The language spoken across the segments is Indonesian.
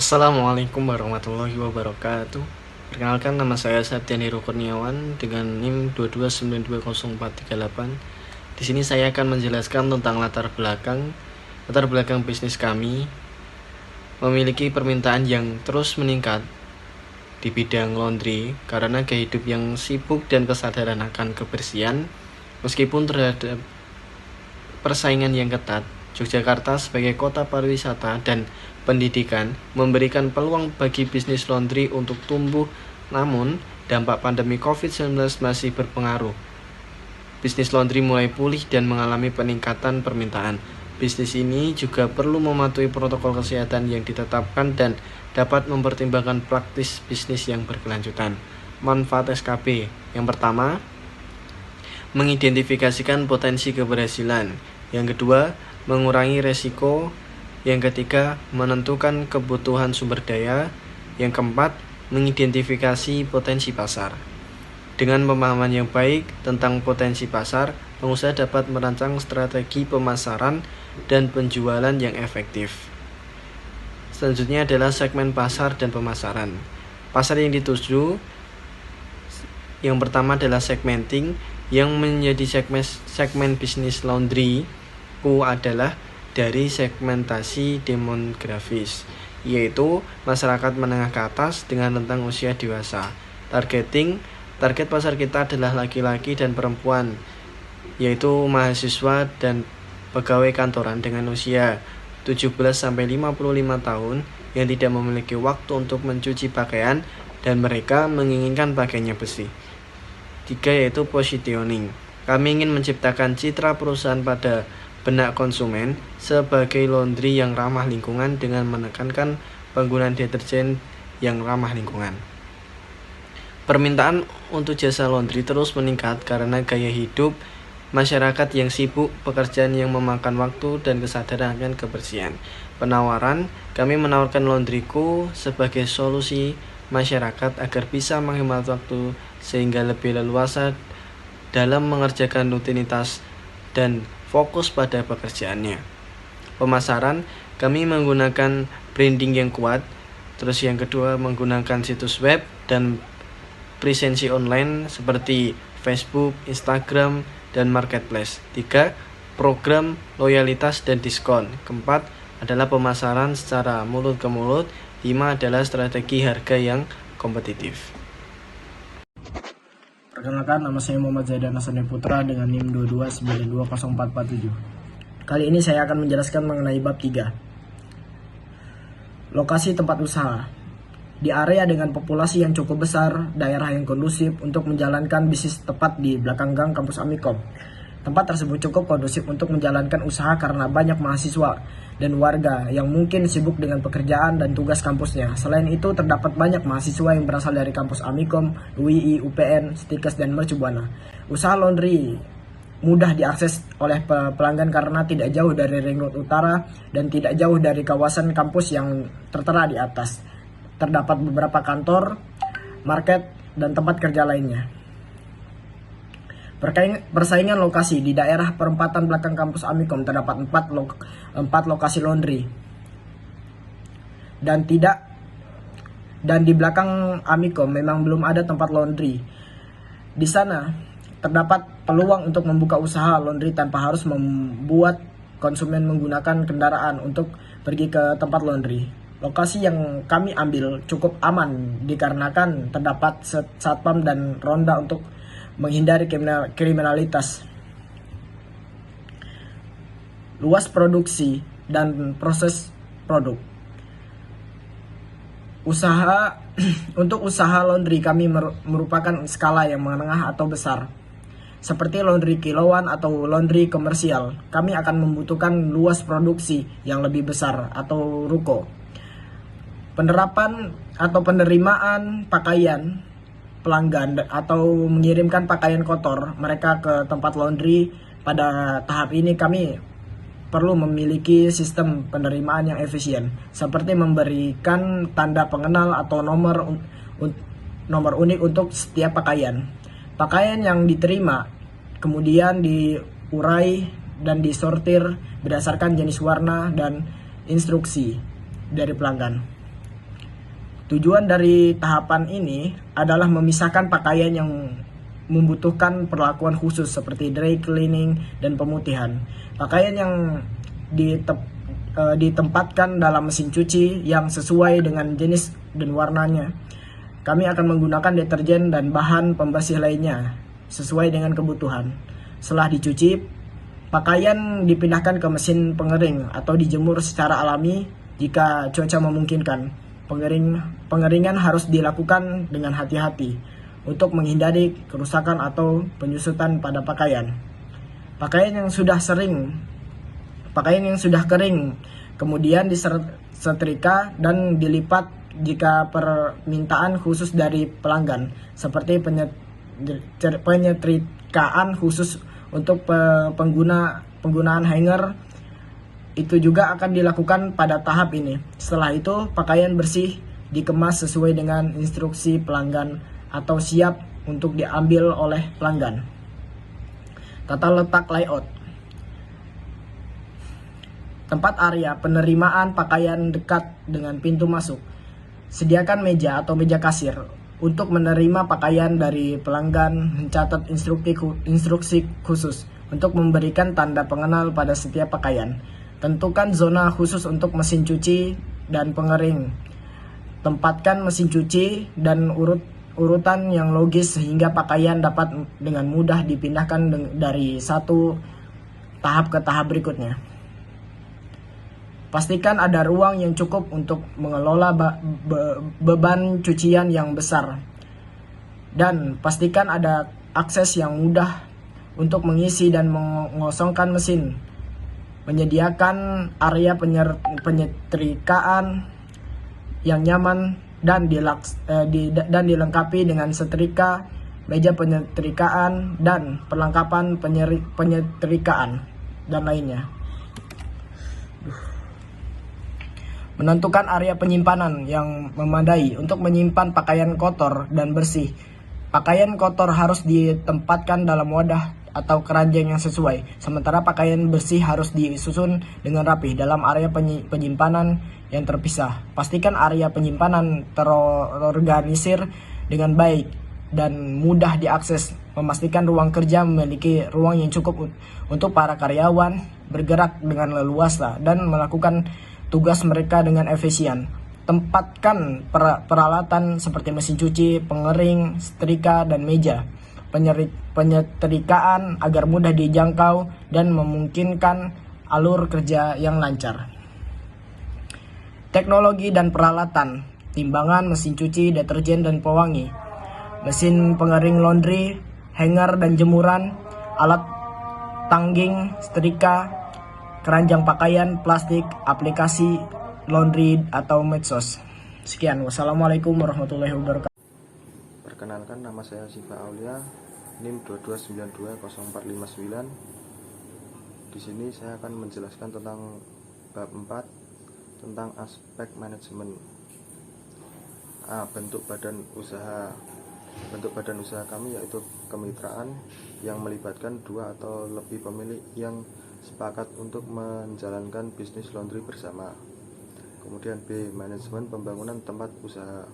Assalamualaikum warahmatullahi wabarakatuh. Perkenalkan, nama saya Septian Heru Kurniawan dengan NIM 2292048. Di sini saya akan menjelaskan tentang latar belakang bisnis kami. Memiliki permintaan yang terus meningkat di bidang laundry karena gaya hidup yang sibuk dan kesadaran akan kebersihan. Meskipun terhadap persaingan yang ketat, Yogyakarta sebagai kota pariwisata dan pendidikan memberikan peluang bagi bisnis laundry untuk tumbuh, namun dampak pandemi COVID-19 masih berpengaruh. Bisnis laundry mulai pulih dan mengalami peningkatan permintaan. Bisnis ini juga perlu mematuhi protokol kesehatan yang ditetapkan dan dapat mempertimbangkan praktis bisnis yang berkelanjutan. Manfaat SKP. Yang pertama, mengidentifikasikan potensi keberhasilan. Yang kedua, mengurangi resiko. Yang ketiga, menentukan kebutuhan sumber daya. Yang keempat, mengidentifikasi potensi pasar. Dengan pemahaman yang baik tentang potensi pasar, pengusaha dapat merancang strategi pemasaran dan penjualan yang efektif. Selanjutnya adalah segmen pasar dan pemasaran. Pasar yang dituju, yang pertama adalah segmenting, yang menjadi segmen bisnis laundry adalah dari segmentasi demografis, yaitu masyarakat menengah ke atas dengan rentang usia dewasa. Target pasar kita adalah laki-laki dan perempuan, yaitu mahasiswa dan pegawai kantoran dengan usia 17-55 tahun yang tidak memiliki waktu untuk mencuci pakaian dan mereka menginginkan pakaiannya bersih. 3, yaitu positioning. Kami ingin menciptakan citra perusahaan pada benak konsumen sebagai laundry yang ramah lingkungan dengan menekankan penggunaan deterjen yang ramah lingkungan. Permintaan untuk jasa laundry terus meningkat karena gaya hidup masyarakat yang sibuk, pekerjaan yang memakan waktu, dan kesadaran akan kebersihan. Penawaran, kami menawarkan laundryku sebagai solusi masyarakat agar bisa menghemat waktu sehingga lebih leluasa dalam mengerjakan rutinitas dan fokus pada pekerjaannya. Pemasaran, kami menggunakan branding yang kuat. Terus yang kedua, menggunakan situs web dan presensi online seperti Facebook, Instagram, dan Marketplace. 3, program loyalitas dan diskon. Keempat adalah pemasaran secara mulut ke mulut. 5 adalah strategi harga yang kompetitif. Perkenalkan, nama saya Muhammad Zaidan Hasan Putra dengan NIM 2292047. Kali ini saya akan menjelaskan mengenai bab 3. Lokasi tempat usaha. Di area dengan populasi yang cukup besar, daerah yang kondusif untuk menjalankan bisnis tepat di belakang gang kampus Amikom. Tempat tersebut cukup kondusif untuk menjalankan usaha karena banyak mahasiswa dan warga yang mungkin sibuk dengan pekerjaan dan tugas kampusnya. Selain itu, terdapat banyak mahasiswa yang berasal dari kampus Amikom, UII, UPN, Stikes, dan Mercubuana. Usaha laundry mudah diakses oleh pelanggan karena tidak jauh dari Ring Road Utara dan tidak jauh dari kawasan kampus yang tertera di atas. Terdapat beberapa kantor, market, dan tempat kerja lainnya. Persaingan lokasi. Di daerah perempatan belakang kampus Amikom terdapat 4 lokasi laundry. Dan di belakang Amikom memang belum ada tempat laundry. Di sana terdapat peluang untuk membuka usaha laundry tanpa harus membuat konsumen menggunakan kendaraan untuk pergi ke tempat laundry. Lokasi yang kami ambil cukup aman dikarenakan terdapat satpam dan ronda untuk menghindari kriminalitas. Luas produksi dan proses produk. Untuk usaha laundry kami merupakan skala yang menengah atau besar. Seperti laundry kilauan atau laundry komersial, kami akan membutuhkan luas produksi yang lebih besar atau ruko. Penerapan atau penerimaan pakaian pelanggan atau mengirimkan pakaian kotor mereka ke tempat laundry. Pada tahap ini kami perlu memiliki sistem penerimaan yang efisien, seperti memberikan tanda pengenal atau nomor unik untuk setiap pakaian. Pakaian yang diterima kemudian diurai dan disortir berdasarkan jenis warna dan instruksi dari pelanggan. Tujuan dari tahapan ini adalah memisahkan pakaian yang membutuhkan perlakuan khusus seperti dry cleaning dan pemutihan. Pakaian yang ditempatkan dalam mesin cuci yang sesuai dengan jenis dan warnanya. Kami akan menggunakan deterjen dan bahan pembersih lainnya sesuai dengan kebutuhan. Setelah dicuci, pakaian dipindahkan ke mesin pengering atau dijemur secara alami jika cuaca memungkinkan. Pengeringan harus dilakukan dengan hati-hati untuk menghindari kerusakan atau penyusutan pada pakaian. Pakaian yang sudah kering kemudian disetrika dan dilipat jika permintaan khusus dari pelanggan, seperti penyetrikaan khusus untuk penggunaan hanger. Itu juga akan dilakukan pada tahap ini. Setelah itu, pakaian bersih dikemas sesuai dengan instruksi pelanggan atau siap untuk diambil oleh pelanggan. Tata letak layout. Tempat area penerimaan pakaian dekat dengan pintu masuk. Sediakan meja atau meja kasir untuk menerima pakaian dari pelanggan. Mencatat instruksi khusus untuk memberikan tanda pengenal pada setiap pakaian. Tentukan zona khusus untuk mesin cuci dan pengering. Tempatkan mesin cuci dan urutan yang logis sehingga pakaian dapat dengan mudah dipindahkan dari satu tahap ke tahap berikutnya. Pastikan ada ruang yang cukup untuk mengelola beban cucian yang besar. Dan pastikan ada akses yang mudah untuk mengisi dan mengosongkan mesin. Menyediakan area penyetrikaan yang nyaman dan dilengkapi dengan setrika, meja penyetrikaan, dan perlengkapan penyetrikaan dan lainnya. Menentukan area penyimpanan yang memadai untuk menyimpan pakaian kotor dan bersih. Pakaian kotor harus ditempatkan dalam wadah atau keranjang yang sesuai, sementara pakaian bersih harus disusun dengan rapi dalam area penyimpanan yang terpisah. Pastikan area penyimpanan terorganisir dengan baik dan mudah diakses. Memastikan ruang kerja memiliki ruang yang cukup untuk para karyawan bergerak dengan leluasa dan melakukan tugas mereka dengan efisien. Tempatkan peralatan seperti mesin cuci, pengering, setrika, dan meja penyetrikaan agar mudah dijangkau dan memungkinkan alur kerja yang lancar. Teknologi dan peralatan, timbangan, mesin cuci, deterjen dan pewangi, mesin pengering laundry, hanger dan jemuran, alat tangging, setrika, keranjang pakaian, plastik, aplikasi laundry atau medsos. Sekian, wassalamualaikum warahmatullahi wabarakatuh. Perkenalkan, nama saya Siva Aulia, NIM 2292049. Di sini saya akan menjelaskan tentang bab 4 tentang aspek manajemen. Bentuk badan usaha. Bentuk badan usaha kami yaitu kemitraan yang melibatkan 2 atau lebih pemilik yang sepakat untuk menjalankan bisnis laundry bersama. Kemudian B, manajemen pembangunan tempat usaha,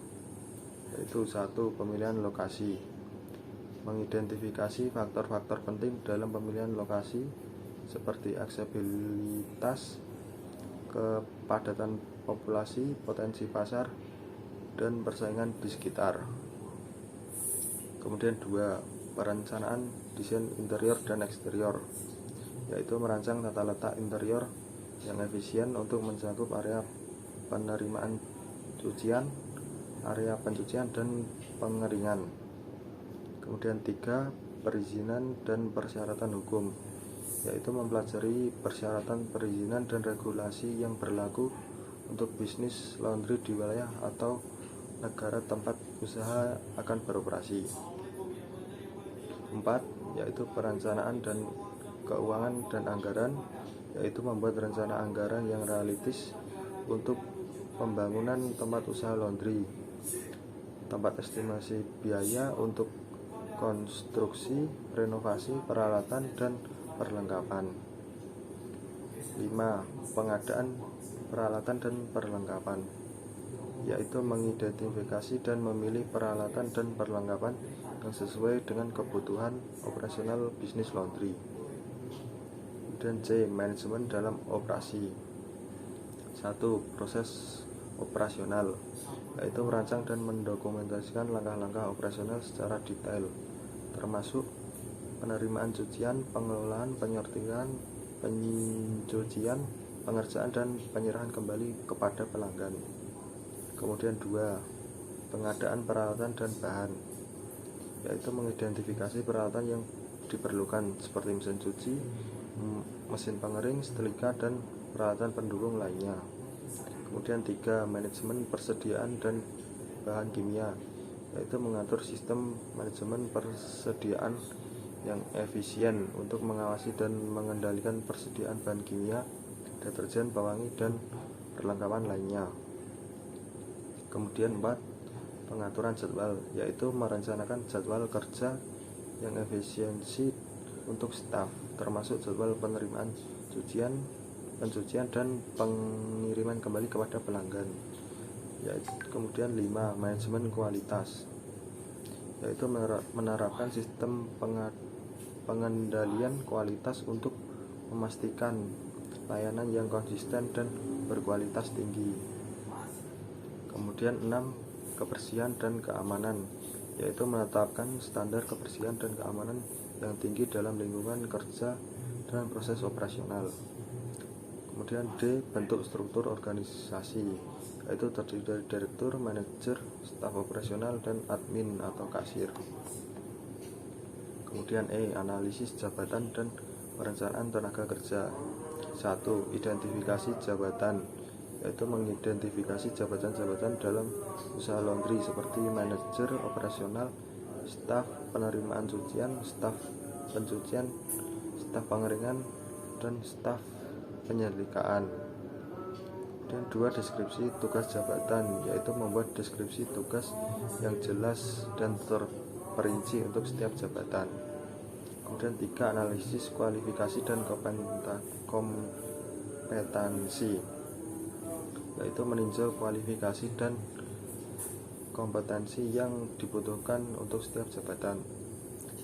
yaitu 1. Pemilihan lokasi. Mengidentifikasi faktor-faktor penting dalam pemilihan lokasi seperti aksesibilitas, kepadatan populasi, potensi pasar, dan persaingan di sekitar. Kemudian 2. Perencanaan desain interior dan eksterior, yaitu merancang tata letak interior yang efisien untuk mencakup area penerimaan cucian, area pencucian, dan pengeringan. Kemudian 3. Perizinan dan persyaratan hukum, yaitu mempelajari persyaratan perizinan dan regulasi yang berlaku untuk bisnis laundry di wilayah atau negara tempat usaha akan beroperasi. 4. Yaitu perencanaan dan keuangan dan anggaran, yaitu membuat rencana anggaran yang realistis untuk pembangunan tempat usaha laundry, tempat estimasi biaya untuk konstruksi, renovasi, peralatan, dan perlengkapan. 5. Pengadaan peralatan dan perlengkapan. yaitu mengidentifikasi dan memilih peralatan dan perlengkapan yang sesuai dengan kebutuhan operasional bisnis laundry. Dan C. Manajemen dalam operasi. 1. Proses operasional, yaitu merancang dan mendokumentasikan langkah-langkah operasional secara detail, termasuk penerimaan cucian, pengelolaan, penyortiran, pencucian, pengerjaan, dan penyerahan kembali kepada pelanggan. Kemudian 2. Pengadaan peralatan dan bahan, yaitu mengidentifikasi peralatan yang diperlukan seperti mesin cuci, mesin pengering, setrika, dan peralatan pendukung lainnya. Kemudian 3. Manajemen persediaan dan bahan kimia, yaitu mengatur sistem manajemen persediaan yang efisien untuk mengawasi dan mengendalikan persediaan bahan kimia, deterjen, pewangi, dan perlengkapan lainnya. Kemudian 4. Pengaturan jadwal, yaitu merencanakan jadwal kerja yang efisiensi untuk staf, termasuk jadwal penerimaan cucian, pencucian, dan pengiriman kembali kepada pelanggan. Kemudian 5. Manajemen kualitas, yaitu menerapkan sistem pengendalian kualitas untuk memastikan layanan yang konsisten dan berkualitas tinggi. Kemudian 6. Kebersihan dan keamanan, yaitu menetapkan standar kebersihan dan keamanan yang tinggi dalam lingkungan kerja dan proses operasional. Kemudian D. Bentuk struktur organisasi, yaitu terdiri dari direktur, manajer, staf operasional, dan admin atau kasir. Kemudian E. Analisis jabatan dan perencanaan tenaga kerja. 1. Identifikasi jabatan, yaitu mengidentifikasi jabatan-jabatan dalam usaha laundry seperti manajer operasional, staf penerimaan cucian, staf pencucian, staf pengeringan, dan staf penyelidikan. Dan 2. Deskripsi tugas jabatan, yaitu membuat deskripsi tugas yang jelas dan terperinci untuk setiap jabatan. Kemudian 3. Analisis kualifikasi dan kompetensi, yaitu meninjau kualifikasi dan kompetensi yang dibutuhkan untuk setiap jabatan.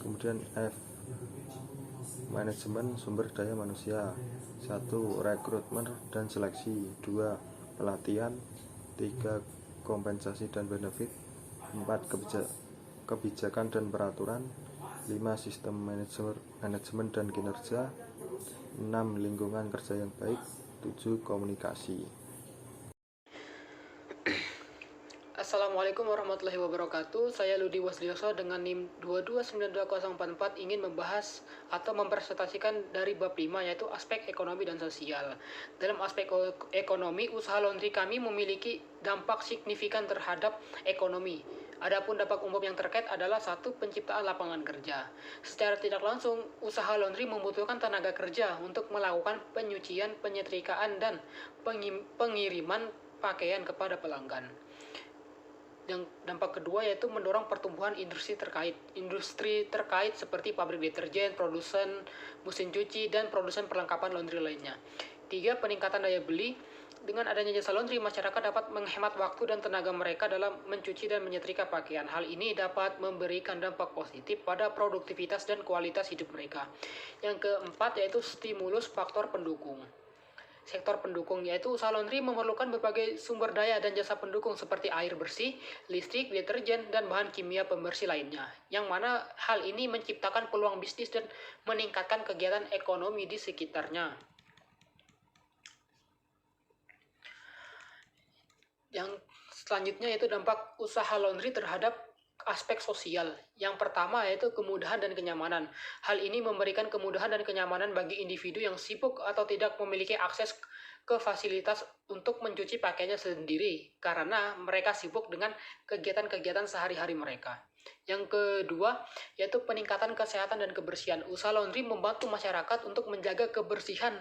Kemudian F. Manajemen sumber daya manusia. 1. Rekrutmen dan seleksi. 2. Pelatihan. 3. Kompensasi dan benefit. 4. Kebijakan dan peraturan. 5. Sistem manajemen dan kinerja. 6. Lingkungan kerja yang baik. 7. Komunikasi. Assalamualaikum warahmatullahi wabarakatuh. Saya Ludi Waslioso dengan NIM 2292044 ingin membahas atau mempresentasikan dari bab 5, yaitu aspek ekonomi dan sosial. Dalam aspek ekonomi, usaha laundry kami memiliki dampak signifikan terhadap ekonomi. Adapun dampak umum yang terkait adalah 1. Penciptaan lapangan kerja. Secara tidak langsung, usaha laundry membutuhkan tenaga kerja untuk melakukan penyucian, penyetrikaan, dan pengiriman pakaian kepada pelanggan. Yang dampak kedua yaitu mendorong pertumbuhan industri terkait seperti pabrik deterjen, produsen mesin cuci, dan produsen perlengkapan laundry lainnya. 3. Peningkatan daya beli. Dengan adanya jasa laundry, masyarakat dapat menghemat waktu dan tenaga mereka dalam mencuci dan menyetrika pakaian. Hal ini dapat memberikan dampak positif pada produktivitas dan kualitas hidup mereka. Yang keempat yaitu stimulus faktor pendukung. Sektor pendukung, yaitu usaha laundry memerlukan berbagai sumber daya dan jasa pendukung seperti air bersih, listrik, deterjen, dan bahan kimia pembersih lainnya, yang mana hal ini menciptakan peluang bisnis dan meningkatkan kegiatan ekonomi di sekitarnya. Yang selanjutnya yaitu dampak usaha laundry terhadap aspek sosial. Yang pertama yaitu kemudahan dan kenyamanan. Hal ini memberikan kemudahan dan kenyamanan bagi individu yang sibuk atau tidak memiliki akses ke fasilitas untuk mencuci pakaiannya sendiri karena mereka sibuk dengan kegiatan-kegiatan sehari-hari mereka. Yang kedua yaitu peningkatan kesehatan dan kebersihan. Usaha laundry membantu masyarakat untuk menjaga kebersihan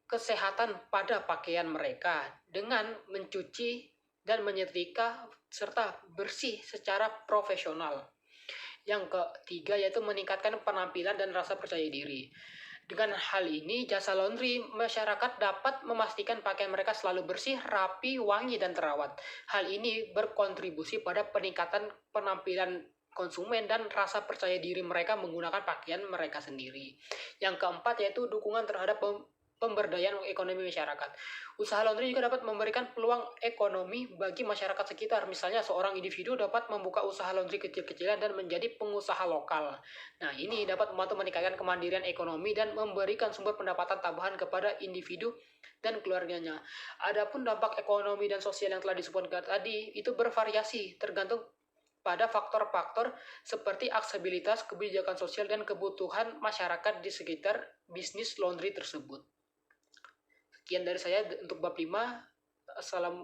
kesehatan pada pakaian mereka dengan mencuci dan menyetrika serta bersih secara profesional. Yang ketiga yaitu meningkatkan penampilan dan rasa percaya diri. Dengan hal ini, jasa laundry masyarakat dapat memastikan pakaian mereka selalu bersih, rapi, wangi, dan terawat. Hal ini berkontribusi pada peningkatan penampilan konsumen dan rasa percaya diri mereka menggunakan pakaian mereka sendiri. Yang keempat yaitu dukungan terhadap pemberdayaan ekonomi masyarakat. Usaha laundry juga dapat memberikan peluang ekonomi bagi masyarakat sekitar. Misalnya seorang individu dapat membuka usaha laundry kecil-kecilan dan menjadi pengusaha lokal. Nah, ini dapat membantu meningkatkan kemandirian ekonomi dan memberikan sumber pendapatan tambahan kepada individu dan keluarganya. Adapun dampak ekonomi dan sosial yang telah disebutkan tadi itu bervariasi tergantung pada faktor-faktor seperti aksesibilitas, kebijakan sosial, dan kebutuhan masyarakat di sekitar bisnis laundry tersebut. Sekian dari saya untuk bab 5.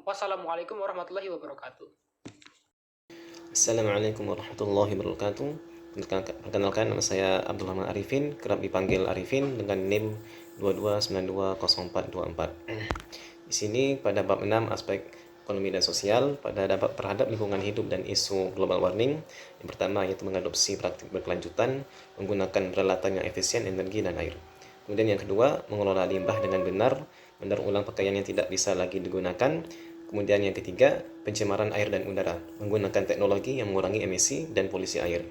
Wassalamualaikum warahmatullahi wabarakatuh. Assalamualaikum warahmatullahi wabarakatuh. Perkenalkan, nama saya Abdul Rahman Arifin, kerap dipanggil Arifin dengan NIM 22920424. Di sini pada bab 6 aspek ekonomi dan sosial pada dampak terhadap lingkungan hidup dan isu global warming. Yang pertama yaitu mengadopsi praktik berkelanjutan menggunakan peralatan yang efisien energi dan air. Kemudian yang kedua, mengelola limbah dengan benar, mendaur ulang pakaian yang tidak bisa lagi digunakan. Kemudian yang ketiga, pencemaran air dan udara, menggunakan teknologi yang mengurangi emisi dan polusi air.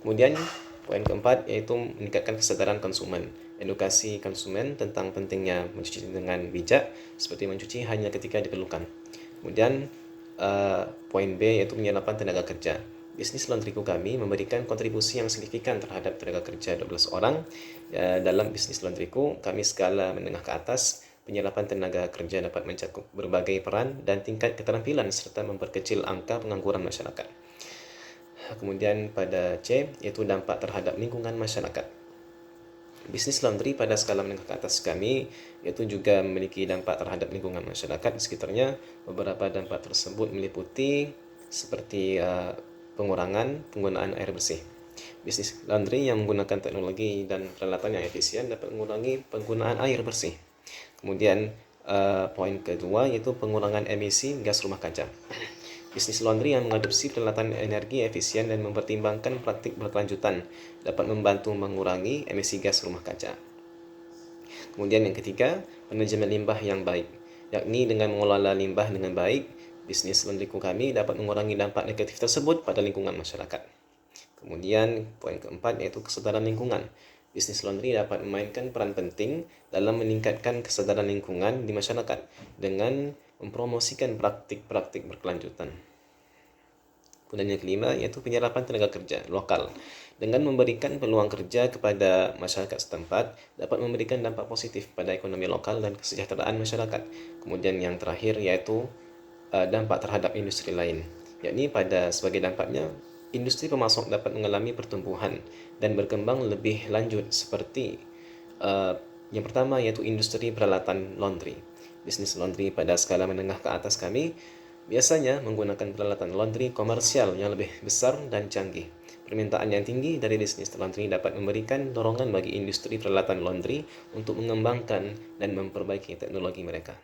Kemudian poin keempat yaitu meningkatkan kesadaran konsumen, edukasi konsumen tentang pentingnya mencuci dengan bijak, seperti mencuci hanya ketika diperlukan. Kemudian poin B yaitu penyerapan tenaga kerja. Bisnis laundryku kami memberikan kontribusi yang signifikan terhadap tenaga kerja 12 orang. Dalam bisnis laundryku, kami skala menengah ke atas. Penyerapan tenaga kerja dapat mencakup berbagai peran dan tingkat keterampilan serta memperkecil angka pengangguran masyarakat. Kemudian pada C, yaitu dampak terhadap lingkungan masyarakat. Bisnis laundry pada skala menengah ke atas kami yaitu juga memiliki dampak terhadap lingkungan masyarakat di sekitarnya. Beberapa dampak tersebut meliputi seperti pengurangan penggunaan air bersih. Bisnis laundry yang menggunakan teknologi dan peralatan yang efisien dapat mengurangi penggunaan air bersih. Kemudian poin kedua yaitu pengurangan emisi gas rumah kaca. Bisnis laundry yang mengadopsi peralatan energi efisien dan mempertimbangkan praktik berkelanjutan dapat membantu mengurangi emisi gas rumah kaca. Kemudian yang ketiga, manajemen limbah yang baik, yakni dengan mengelola limbah dengan baik, bisnis laundryku kami dapat mengurangi dampak negatif tersebut pada lingkungan masyarakat. Kemudian poin keempat yaitu kesadaran lingkungan. Bisnis laundry dapat memainkan peran penting dalam meningkatkan kesadaran lingkungan di masyarakat dengan mempromosikan praktik-praktik berkelanjutan. Kemudian yang kelima yaitu penyerapan tenaga kerja lokal. Dengan memberikan peluang kerja kepada masyarakat setempat dapat memberikan dampak positif pada ekonomi lokal dan kesejahteraan masyarakat. Kemudian yang terakhir yaitu dampak terhadap industri lain, yakni sebagai dampaknya industri pemasok dapat mengalami pertumbuhan dan berkembang lebih lanjut seperti yang pertama yaitu industri peralatan laundry. Bisnis laundry pada skala menengah ke atas kami biasanya menggunakan peralatan laundry komersial yang lebih besar dan canggih. Permintaan yang tinggi dari bisnis laundry dapat memberikan dorongan bagi industri peralatan laundry untuk mengembangkan dan memperbaiki teknologi mereka.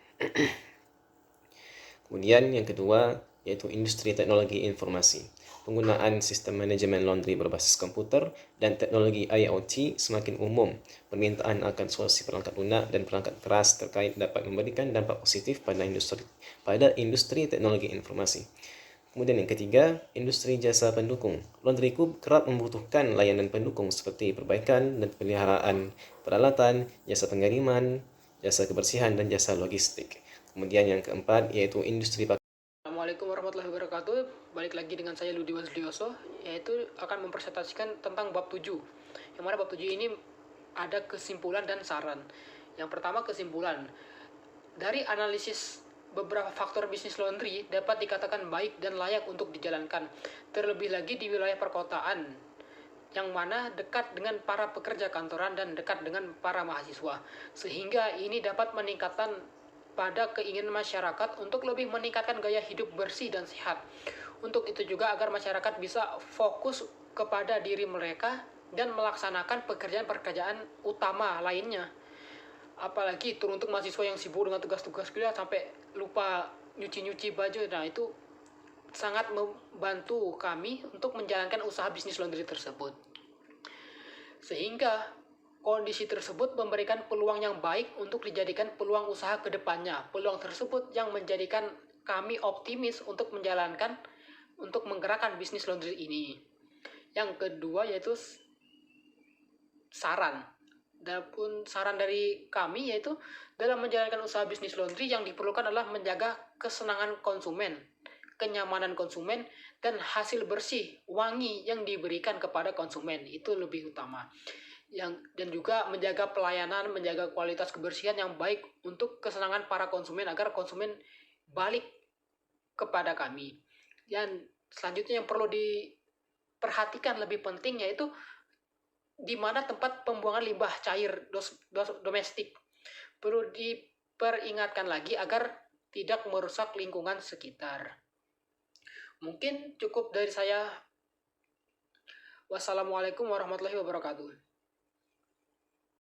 Kemudian yang kedua yaitu industri teknologi informasi. Penggunaan sistem manajemen laundry berbasis komputer dan teknologi IoT semakin umum. Permintaan akan solusi perangkat lunak dan perangkat keras terkait dapat memberikan dampak positif pada industri teknologi informasi. Kemudian yang ketiga, industri jasa pendukung. Laundryku kerap membutuhkan layanan pendukung seperti perbaikan dan pemeliharaan peralatan, jasa pengiriman, jasa kebersihan, dan jasa logistik. Kemudian yang keempat yaitu industri Assalamualaikum warahmatullahi wabarakatuh. Balik lagi dengan saya Ludi Waslioso, yaitu akan mempresentasikan tentang bab 7. Yang mana bab 7 ini ada kesimpulan dan saran. Yang pertama kesimpulan. Dari analisis beberapa faktor bisnis laundry dapat dikatakan baik dan layak untuk dijalankan. Terlebih lagi di wilayah perkotaan, yang mana dekat dengan para pekerja kantoran dan dekat dengan para mahasiswa. Sehingga ini dapat meningkatkan pada keinginan masyarakat untuk lebih meningkatkan gaya hidup bersih dan sehat. Untuk itu juga agar masyarakat bisa fokus kepada diri mereka dan melaksanakan pekerjaan-pekerjaan utama lainnya. Apalagi teruntuk mahasiswa yang sibuk dengan tugas-tugas kuliah sampai lupa nyuci-nyuci baju. Nah, itu sangat membantu kami untuk menjalankan usaha bisnis laundry tersebut. Sehingga kondisi tersebut memberikan peluang yang baik untuk dijadikan peluang usaha ke depannya. Peluang tersebut yang menjadikan kami optimis untuk menggerakkan bisnis laundry ini. Yang kedua yaitu saran. Adapun saran dari kami yaitu dalam menjalankan usaha bisnis laundry yang diperlukan adalah menjaga kesenangan konsumen, kenyamanan konsumen, dan hasil bersih, wangi yang diberikan kepada konsumen. Itu lebih utama. Dan juga menjaga pelayanan, menjaga kualitas kebersihan yang baik untuk kesenangan para konsumen agar konsumen balik kepada kami. Dan selanjutnya yang perlu diperhatikan lebih penting yaitu di mana tempat pembuangan limbah cair domestik. Perlu diperingatkan lagi agar tidak merusak lingkungan sekitar. Mungkin cukup dari saya. Wassalamualaikum warahmatullahi wabarakatuh.